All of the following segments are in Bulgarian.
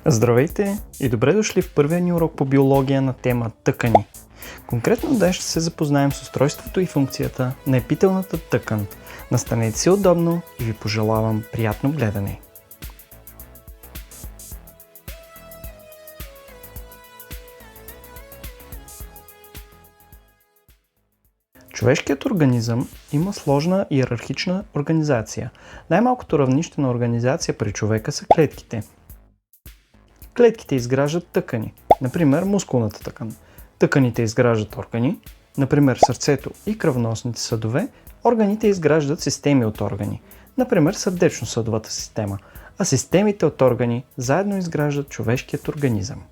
Здравейте и добре дошли в първия ни урок по биология на тема тъкани. Конкретно днес ще се запознаем с устройството и функцията на епителната тъкан. Настанете се удобно и ви пожелавам приятно гледане. Човешкият организъм има сложна иерархична организация. Най-малкото равнище на организация при човека са клетките. Клетките изграждат тъкани, например мускулната тъкан. Тъканите изграждат органи, например сърцето и кръвоносните съдове. Органите изграждат системи от органи, например сърдечно-съдовата система, а системите от органи заедно изграждат човешкият организъм.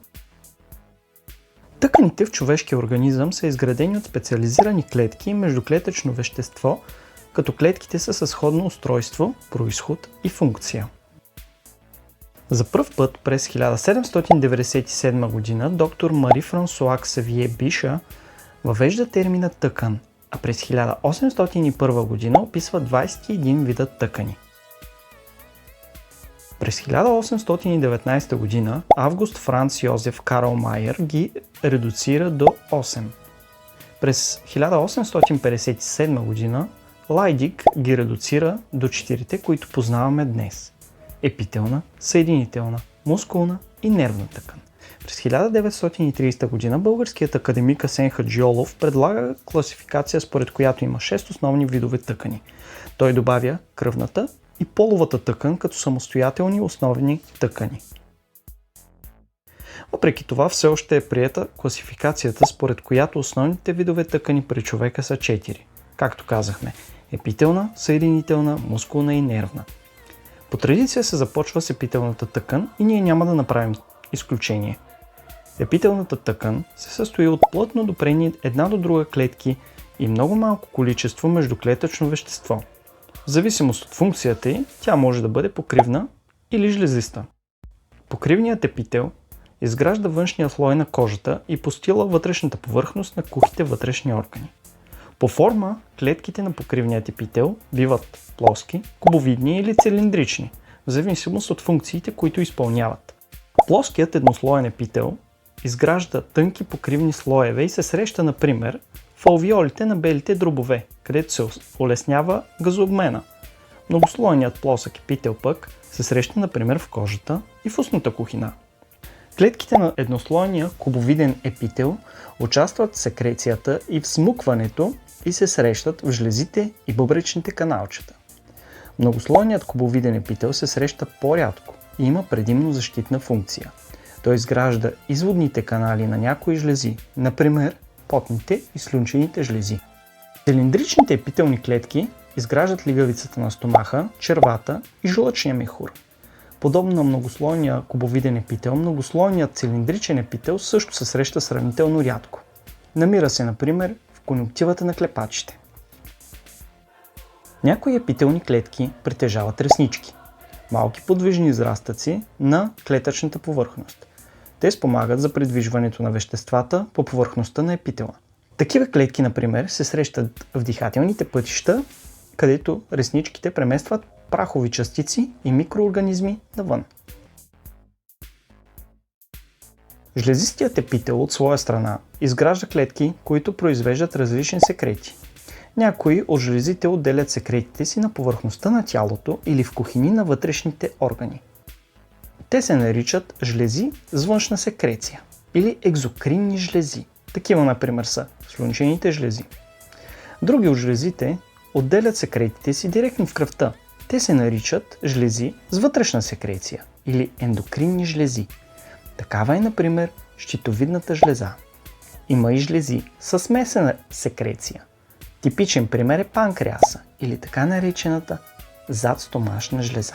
Тъканите в човешкия организъм са изградени от специализирани клетки и междуклетъчно вещество, като клетките са със сходно устройство, произход и функция. За пръв път през 1797 г. доктор Мари Франсуа Ксавие Биша въвежда термина тъкан, а през 1801 г. описва 21 вида тъкани. През 1819 г. Август Франц Йозеф Карл Майер ги редуцира до 8. През 1857 г. Лайдик ги редуцира до 4, които познаваме днес: епителна, съединителна, мускулна и нервна тъкан. През 1930 г. българският академик Асен Хаджиолов предлага класификация, според която има 6 основни видове тъкани. Той добавя кръвната и половата тъкан като самостоятелни основни тъкани. Въпреки това все още е приета класификацията, според която основните видове тъкани при човека са 4. Както казахме: епителна, съединителна, мускулна и нервна. По традиция се започва с епителната тъкан и ние няма да направим изключение. Епителната тъкан се състои от плътно допрени една до друга клетки и много малко количество междуклетъчно вещество. В зависимост от функцията й, тя може да бъде покривна или жлезиста. Покривният епител изгражда външния слой на кожата и постила вътрешната повърхност на кухите вътрешни органи. По форма, клетките на покривният епител биват плоски, кубовидни или цилиндрични, в зависимост от функциите, които изпълняват. Плоският еднослоен епител изгражда тънки покривни слоеве и се среща, например, в алвеолите на белите дробове, където се улеснява газообмена. Многослойният плосък епител пък се среща, например, в кожата и в устната кухина. Клетките на еднослойния кубовиден епител участват в секрецията и в смукването и се срещат в жлезите и бъбречните каналчета. Многослойният кубовиден епител се среща по-рядко и има предимно защитна функция. Той изгражда изводните канали на някои жлези, например потните и слюнчените жлези. Цилиндричните епителни клетки изграждат лигавицата на стомаха, червата и жлъчния мехур. Подобно на многослойния кубовиден епител, многослойният цилиндричен епител също се среща сравнително рядко. Намира се, например, в конюнктивата на клепачите. Някои епителни клетки притежават реснички, малки подвижни израстъци на клетъчната повърхност. Те спомагат за придвижването на веществата по повърхността на епитела. Такива клетки, например, се срещат в дихателните пътища, където ресничките преместват прахови частици и микроорганизми навън. Жлезистият епител от своя страна изгражда клетки, които произвеждат различни секрети. Някои от жлезите отделят секретите си на повърхността на тялото или в кухини на вътрешните органи. Те се наричат жлези с външна секреция или екзокринни жлези. Такива, например, са слюнчените жлези. Други от жлезите отделят секретите си директно в кръвта. Те се наричат жлези с вътрешна секреция или ендокринни жлези. Такава е, например, щитовидната жлеза. Има и жлези със смесена секреция. Типичен пример е панкреаса или така наречената задстомашна жлеза.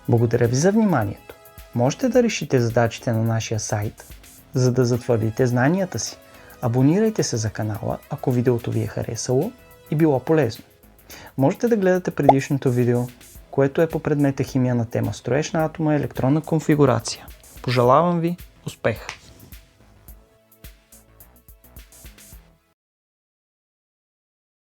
Благодаря ви за вниманието. Можете да решите задачите на нашия сайт, за да затвърдите знанията си. Абонирайте се за канала, ако видеото ви е харесало и било полезно. Можете да гледате предишното видео, което е по предмета химия на тема строеж на атома и електронна конфигурация. Пожелавам ви успех!